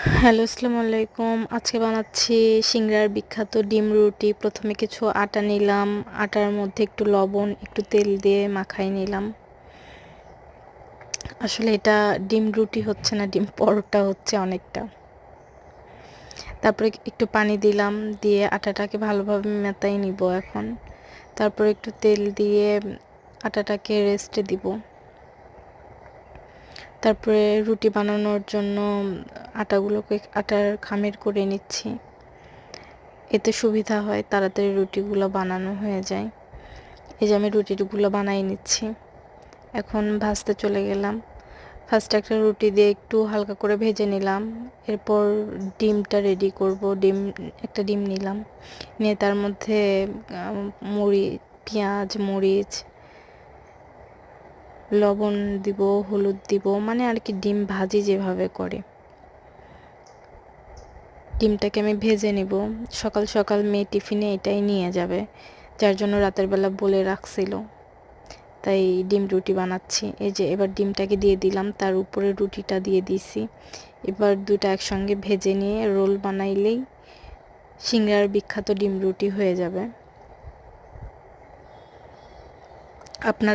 Hello, আসসালামু আলাইকুম। আজকে বানাচ্ছি সিংড়ার বিখ্যাত ডিম রুটি। প্রথমে কিছু আটা নিলাম, আটার মধ্যে একটু লবণ, একটু তেল দিয়ে মাখাই নিলাম। আসলে এটা ডিম রুটি হচ্ছে না, ডিম পরোটা হচ্ছে অনেকটা। তারপরে একটু পানি দিলাম, দিয়ে আটাটাকে ভালোভাবে মেতাই নিব এখন। তারপর একটু তেল দিয়ে আটাটাকে রেস্টে দিব। তারপরে রুটি বানানোর জন্য আটার খামির করে নিচ্ছি। এতে সুবিধা হয়, তাড়াতাড়ি রুটিগুলো বানানো হয়ে যায়। এই যে আমি রুটিগুলো বানাই নিচ্ছি। এখন ভাজতে চলে গেলাম। ফার্স্টে একটা রুটি দিয়ে একটু হালকা করে ভেজে নিলাম। এরপর ডিমটা রেডি করব। একটা ডিম নিলাম, নিয়ে তার মধ্যে পেঁয়াজ, মরিচ, লবণ দিব, হলুদ দিব, মানে আর কি ডিম ভাজি যেভাবে করে। ডিমটাকে আমি ভেজে নিব। সকাল সকাল মেয়ে টিফিনে এটাই নিয়ে যাবে, যার জন্য রাতের বেলা বলে রাখছিল, তাই ডিম রুটি বানাচ্ছি। এই যে এবার ডিমটাকে দিয়ে দিলাম, তার উপরে রুটিটা দিয়ে দিছি। এবার দুটা একসঙ্গে ভেজে নিয়ে রোল বানাইলেই সিংড়ার বিখ্যাত ডিম রুটি হয়ে যাবে। আপনারা